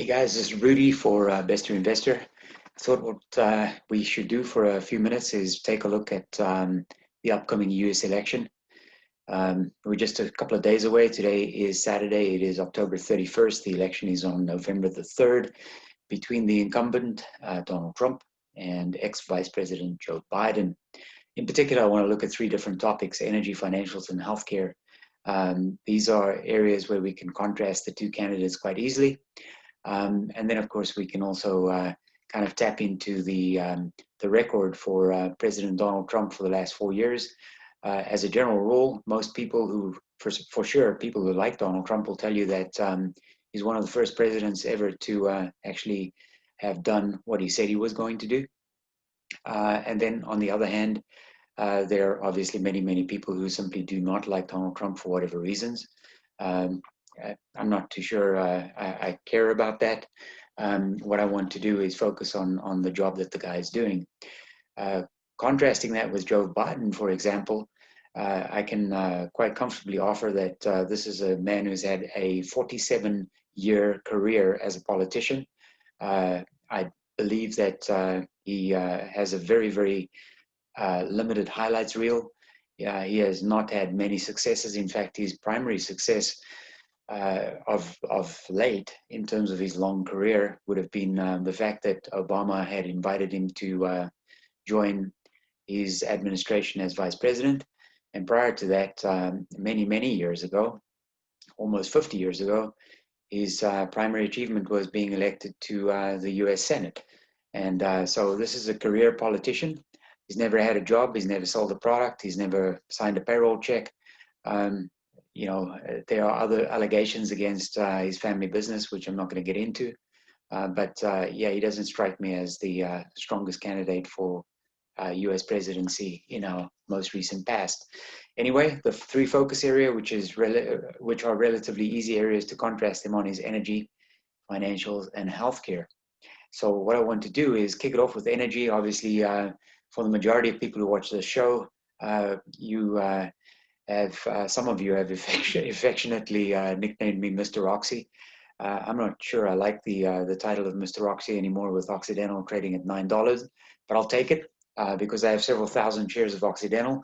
Hey guys, this is Rudy for Best to Investor. I thought what we should do for a few minutes is take a look at the upcoming US election. We're just a couple of days away. Today is Saturday. It is October 31st. The election is on November the 3rd between the incumbent, Donald Trump, and ex-Vice President Joe Biden. In particular, I want to look at three different topics: energy, financials, and healthcare. These are areas where we can contrast the two candidates quite easily. And then, of course, we can also kind of tap into the record for President Donald Trump for the last 4 years. As a general rule, most people who, for sure, people who like Donald Trump will tell you that he's one of the first presidents ever to actually have done what he said he was going to do. And then, on the other hand, there are obviously many, many people who simply do not like Donald Trump for whatever reasons. I'm not too sure I care about that. What I want to do is focus on the job that the guy is doing. Contrasting that with Joe Biden, for example, I can quite comfortably offer that this is a man who's had a 47-year career as a politician. I believe that he has a very, very limited highlights reel. He has not had many successes. In fact, his primary success of late, in terms of his long career, would have been the fact that Obama had invited him to join his administration as vice president. And prior to that, many, many years ago, almost 50 years ago, his primary achievement was being elected to the US Senate. And so this is a career politician. He's never had a job. He's never sold a product. He's never signed a payroll check. There are other allegations against his family business, which I'm not going to get into. But yeah, he doesn't strike me as the strongest candidate for US presidency in our most recent past. Anyway, the three focus area, which are relatively easy areas to contrast them on, is energy, financials, and healthcare. So what I want to do is kick it off with energy. Obviously, for the majority of people who watch the show, some of you have affectionately nicknamed me Mr. Oxy. I'm not sure I like the title of Mr. Oxy anymore, with Occidental trading at $9, but I'll take it because I have several thousand shares of Occidental,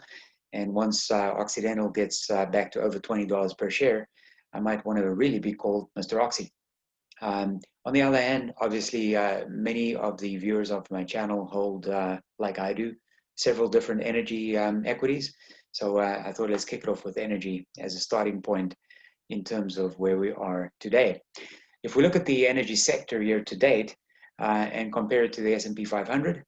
and once Occidental gets back to over $20 per share, I might want to really be called Mr. Oxy. On the other hand, obviously, many of the viewers of my channel hold, like I do, several different energy equities. So I thought let's kick it off with energy as a starting point in terms of where we are today. If we look at the energy sector year to date and compare it to the S&P 500,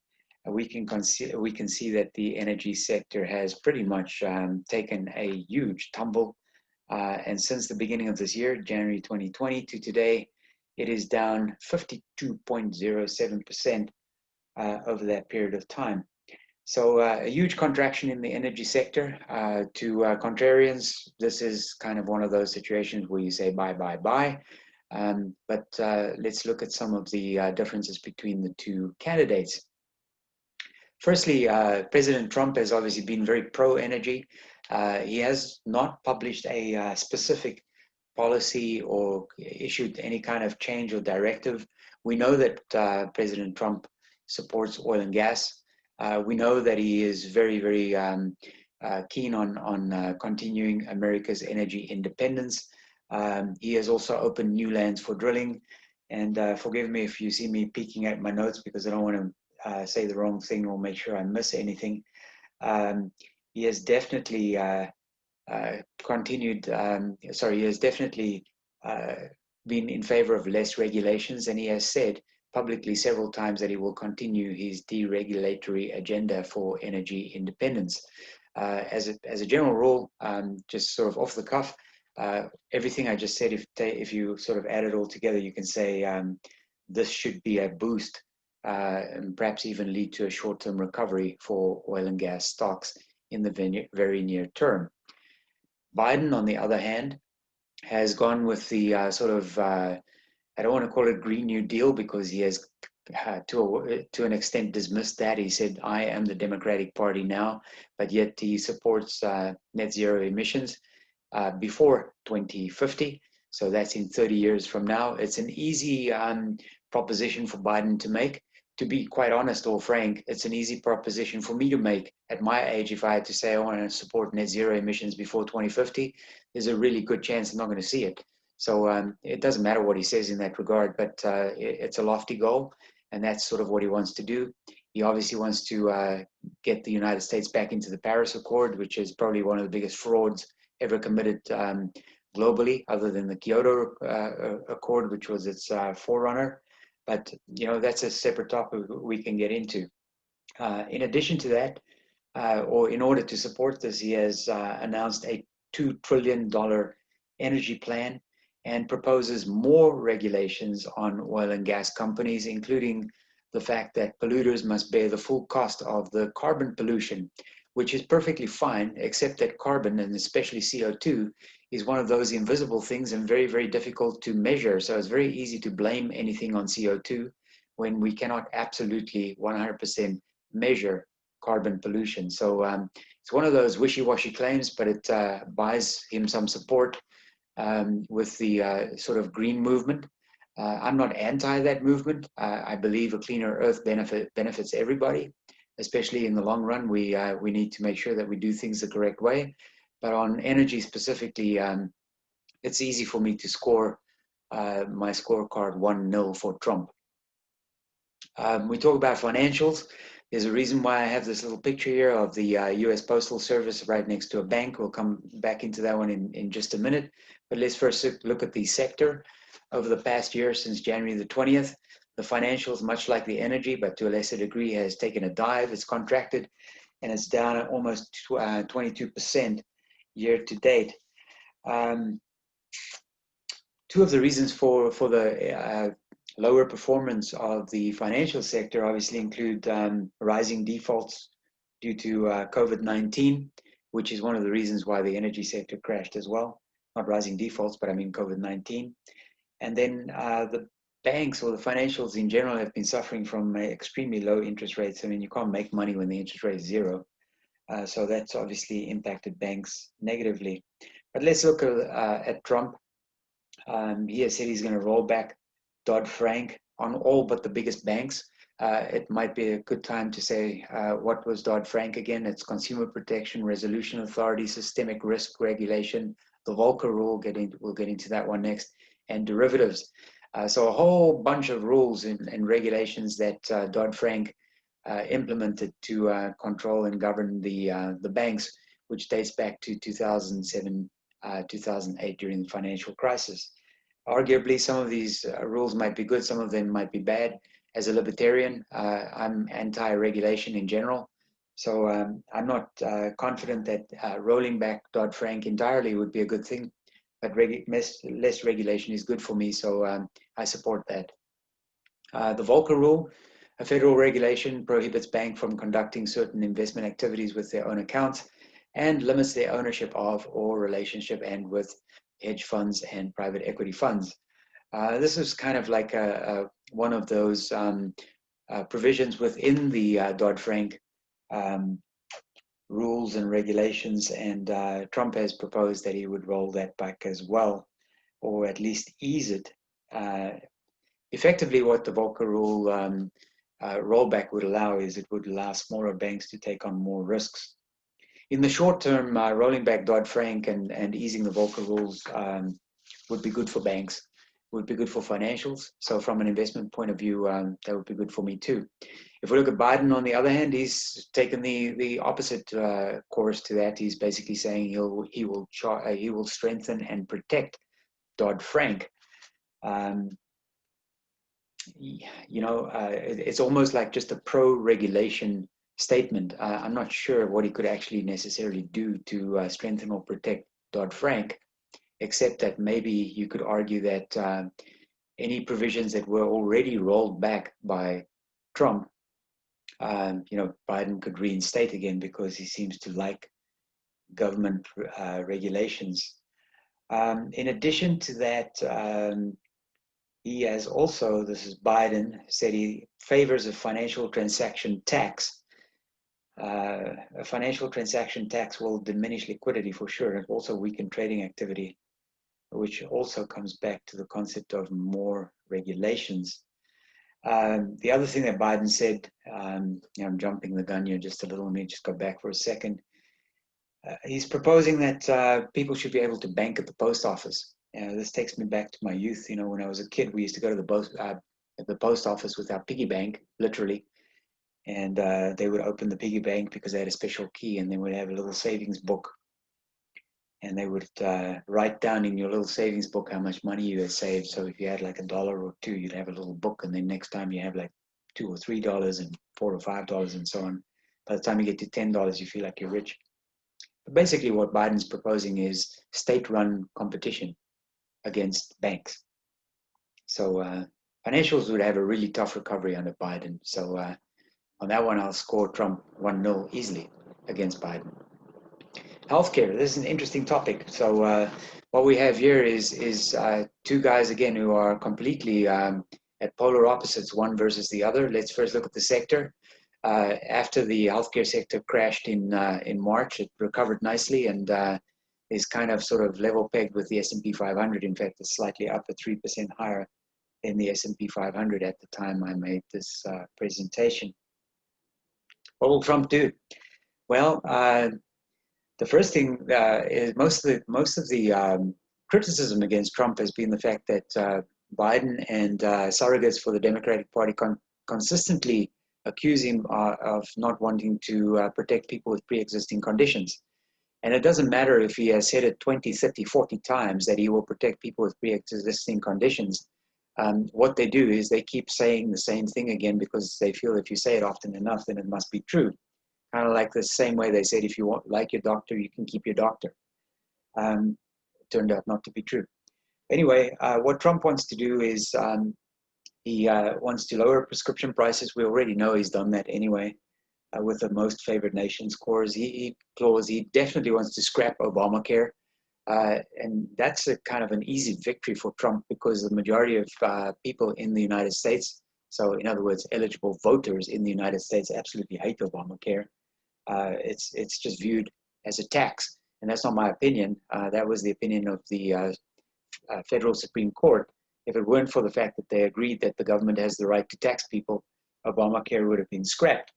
we can see that the energy sector has pretty much taken a huge tumble. And since the beginning of this year, January 2020 to today, it is down 52.07% over that period of time. So a huge contraction in the energy sector. To contrarians, this is kind of one of those situations where you say buy, buy, buy. But let's look at some of the differences between the two candidates. Firstly, President Trump has obviously been very pro-energy. He has not published a specific policy or issued any kind of change or directive. We know that President Trump supports oil and gas. We know that he is very, very keen on continuing America's energy independence. He has also opened new lands for drilling. And forgive me if you see me peeking at my notes, because I don't want to say the wrong thing or make sure I miss anything. He has definitely he has definitely been in favor of less regulations, and he has said publicly several times that he will continue his deregulatory agenda for energy independence. As a general rule, just sort of off the cuff, everything I just said, if you sort of add it all together, you can say this should be a boost and perhaps even lead to a short-term recovery for oil and gas stocks in the very near term. Biden, on the other hand, has gone with the I don't want to call it Green New Deal, because he has to an extent dismissed that. He said, I am the Democratic Party now, but yet he supports net zero emissions before 2050. So that's in 30 years from now. It's an easy proposition for Biden to make. To be quite honest or frank, it's an easy proposition for me to make at my age. If I had to say I want to support net zero emissions before 2050, there's a really good chance I'm not going to see it. So it doesn't matter what he says in that regard, but it's a lofty goal, and that's sort of what he wants to do. He obviously wants to get the United States back into the Paris Accord, which is probably one of the biggest frauds ever committed globally, other than the Kyoto Accord, which was its forerunner. But that's a separate topic we can get into. In addition to that, or in order to support this, he has announced a $2 trillion energy plan and proposes more regulations on oil and gas companies, including the fact that polluters must bear the full cost of the carbon pollution, which is perfectly fine, except that carbon, and especially CO2, is one of those invisible things and very, very difficult to measure. So it's very easy to blame anything on CO2 when we cannot absolutely 100% measure carbon pollution. So it's one of those wishy-washy claims, but it buys him some support with the sort of green movement. I'm not anti that movement. I believe a cleaner earth benefits everybody, especially in the long run. We need to make sure that we do things the correct way. But on energy specifically, it's easy for me to score my scorecard 1-0 for Trump. We talk about financials. There's a reason why I have this little picture here of the US Postal Service right next to a bank. We'll come back into that one in just a minute. But let's first look at the sector. Over the past year, since January the 20th, the financials, much like the energy, but to a lesser degree, has taken a dive. It's contracted, and it's down at almost 22% year to date. Two of the reasons for the lower performance of the financial sector obviously include rising defaults due to COVID-19, which is one of the reasons why the energy sector crashed as well. Not rising defaults, but I mean COVID-19. And then the banks or the financials in general have been suffering from extremely low interest rates. I mean, you can't make money when the interest rate is zero. So that's obviously impacted banks negatively. But let's look at Trump. He has said he's going to roll back Dodd-Frank on all but the biggest banks. It might be a good time to say what was Dodd-Frank again? It's Consumer Protection Resolution Authority, Systemic Risk Regulation, the Volcker Rule, we'll get into that one next, and derivatives. So a whole bunch of rules and regulations that Dodd-Frank implemented to control and govern the banks, which dates back to 2007, 2008 during the financial crisis. Arguably, some of these rules might be good, some of them might be bad. As a libertarian, I'm anti-regulation in general. So I'm not confident that rolling back Dodd-Frank entirely would be a good thing, but less regulation is good for me, so I support that. The Volcker Rule, a federal regulation, prohibits banks from conducting certain investment activities with their own accounts and limits their ownership of or relationship and with hedge funds and private equity funds. This is kind of like one of those provisions within the Dodd-Frank rules and regulations, and Trump has proposed that he would roll that back as well, or at least ease it. Effectively, what the Volcker Rule rollback would allow is it would allow smaller banks to take on more risks. In the short term, rolling back Dodd-Frank and easing the Volcker rules would be good for banks, would be good for financials. So from an investment point of view, that would be good for me too. If we look at Biden, on the other hand, he's taken the opposite course to that. He's basically saying he will strengthen and protect Dodd-Frank. It's almost like just a pro-regulation statement. I'm not sure what he could actually necessarily do to strengthen or protect Dodd-Frank, except that maybe you could argue that any provisions that were already rolled back by Trump, Biden could reinstate again because he seems to like government regulations. In addition to that, he has also, this is Biden, said he favors a financial transaction tax. A financial transaction tax will diminish liquidity for sure, and also weaken trading activity. which also comes back to the concept of more regulations. The other thing that Biden said, I'm jumping the gun here just a little, let me just go back for a second. He's proposing that people should be able to bank at the post office. This takes me back to my youth. When I was a kid, we used to go to the post office with our piggy bank, literally, and they would open the piggy bank because they had a special key, and they would have a little savings book, and they would write down in your little savings book how much money you had saved. So if you had like $1 or $2, you'd have a little book, and then next time you have like $2 or $3 and $4 or $5 and so on. By the time you get to $10, you feel like you're rich. But basically, what Biden's proposing is state-run competition against banks. So financials would have a really tough recovery under Biden. So on that one, I'll score Trump 1-0 easily against Biden. Healthcare, this is an interesting topic. So what we have here is two guys, again, who are completely at polar opposites, one versus the other. Let's first look at the sector. After the healthcare sector crashed in March, it recovered nicely and is kind of sort of level pegged with the S&P 500. In fact, it's slightly up at 3% higher than the S&P 500 at the time I made this presentation. What will Trump do? Well, the first thing is most of the criticism against Trump has been the fact that Biden and surrogates for the Democratic Party consistently accuse him of not wanting to protect people with pre-existing conditions. And it doesn't matter if he has said it 20, 30, 40 times that he will protect people with pre-existing conditions. What they do is they keep saying the same thing again because they feel if you say it often enough, then it must be true. Kind of like the same way they said, if you like your doctor, you can keep your doctor. It turned out not to be true. Anyway, what Trump wants to do is he wants to lower prescription prices. We already know he's done that anyway with the most favored nation clause. He definitely wants to scrap Obamacare. And that's a kind of an easy victory for Trump because the majority of people in the United States, so in other words, eligible voters in the United States, absolutely hate Obamacare. It's just viewed as a tax. And that's not my opinion. That was the opinion of the federal Supreme Court. If it weren't for the fact that they agreed that the government has the right to tax people, Obamacare would have been scrapped.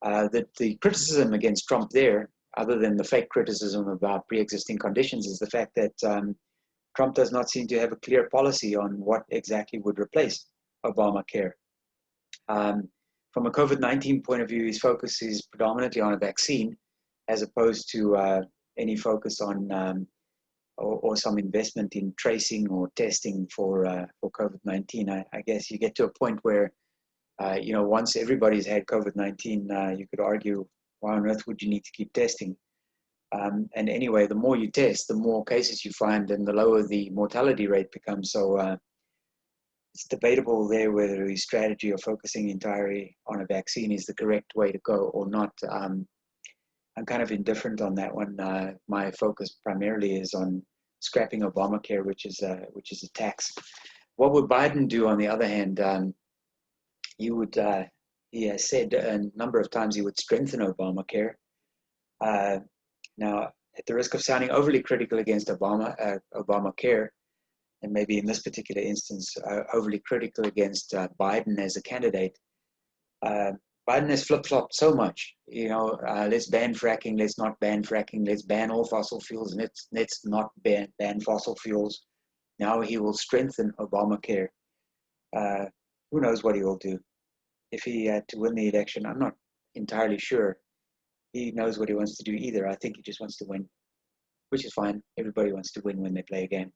The criticism against Trump there, other than the fake criticism about pre-existing conditions, is the fact that Trump does not seem to have a clear policy on what exactly would replace Obamacare. From a COVID-19 point of view, his focus is predominantly on a vaccine, as opposed to any focus on or some investment in tracing or testing for COVID-19. I guess you get to a point where, once everybody's had COVID-19, you could argue, why on earth would you need to keep testing? And anyway, the more you test, the more cases you find, and the lower the mortality rate becomes. So it's debatable there whether his strategy of focusing entirely on a vaccine is the correct way to go or not. I'm kind of indifferent on that one. My focus primarily is on scrapping Obamacare, which is a tax. What would Biden do, on the other hand? He has said a number of times he would strengthen Obamacare. Now, at the risk of sounding overly critical against Obamacare, and maybe in this particular instance, overly critical against Biden as a candidate, Biden has flip-flopped so much. Let's ban fracking, let's not ban fracking, let's ban all fossil fuels, and let's not ban fossil fuels. Now he will strengthen Obamacare. Who knows what he will do? If he had to win the election, I'm not entirely sure he knows what he wants to do either. I think he just wants to win, which is fine. Everybody wants to win when they play a game.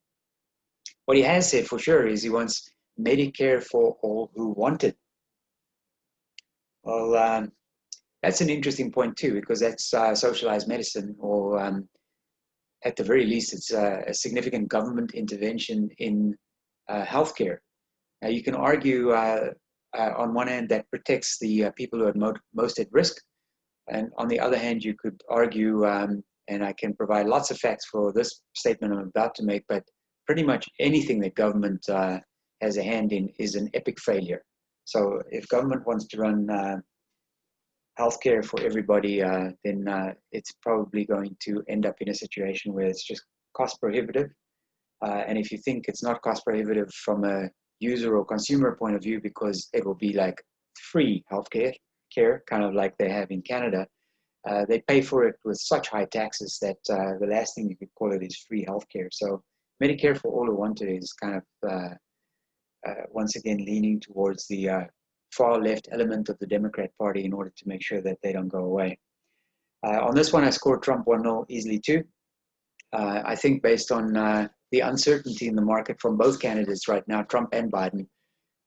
What he has said for sure is he wants Medicare for all who want it. Well, that's an interesting point too, because that's socialized medicine, or at the very least, it's a significant government intervention in healthcare. Now, you can argue on one hand that protects the people who are most at risk, and on the other hand, you could argue, and I can provide lots of facts for this statement I'm about to make, but pretty much anything that government has a hand in is an epic failure. So if government wants to run healthcare for everybody, then it's probably going to end up in a situation where it's just cost prohibitive, And if you think it's not cost prohibitive from a user or consumer point of view, because it will be like free healthcare, kind of like they have in Canada, they pay for it with such high taxes that the last thing you could call it is free healthcare. So Medicare for all who want it is kind of once again leaning towards the far left element of the Democrat Party in order to make sure that they don't go away. On this one, I scored Trump 1-0 easily too. I think based on the uncertainty in the market from both candidates right now, Trump and Biden,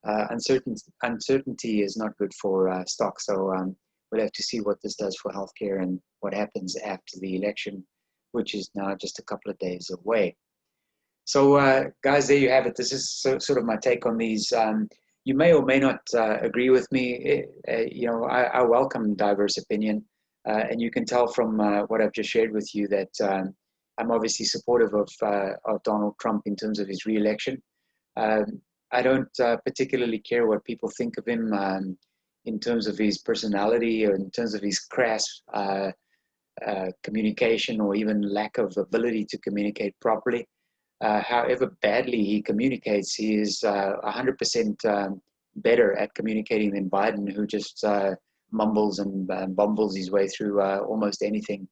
uncertainty is not good for stocks. So we'll have to see what this does for healthcare and what happens after the election, which is now just a couple of days away. So guys, there you have it. This is sort of my take on these. You may or may not agree with me. You know, I welcome diverse opinion. And you can tell from what I've just shared with you that I'm obviously supportive of Donald Trump in terms of his re-election. I don't particularly care what people think of him in terms of his personality or in terms of his crass communication or even lack of ability to communicate properly. However badly he communicates, he is 100% better at communicating than Biden, who just mumbles and bumbles his way through almost anything.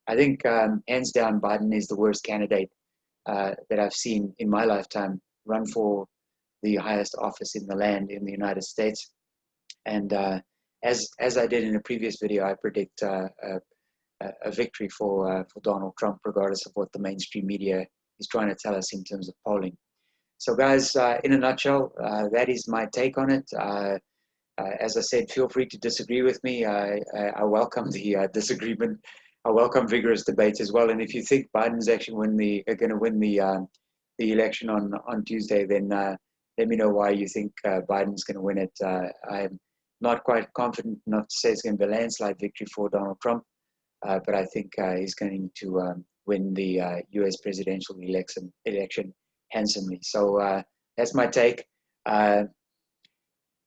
I think hands down, Biden is the worst candidate that I've seen in my lifetime run for the highest office in the land in the United States. And as I did in a previous video, I predict a victory for Donald Trump, regardless of what the mainstream media is trying to tell us in terms of polling. So guys, in a nutshell, that is my take on it. As I said, feel free to disagree with me. I welcome the disagreement. I welcome vigorous debate as well. And if you think Biden's actually going to win the election on Tuesday, then let me know why you think Biden's going to win it. I'm not quite confident not to say it's going to be a landslide victory for Donald Trump, but I think he's going to win the U.S. presidential election handsomely. So that's my take.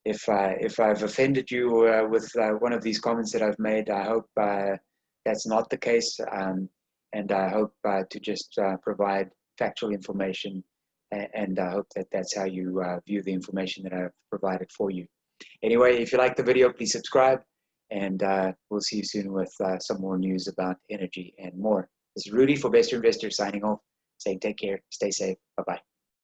If I've offended you with one of these comments that I've made, I hope that's not the case, and I hope to just provide factual information, and I hope that that's how you view the information that I've provided for you. Anyway, if you like the video, please subscribe, and we'll see you soon with some more news about energy and more. This is Rudy for Best Investor signing off, saying take care, stay safe, bye-bye.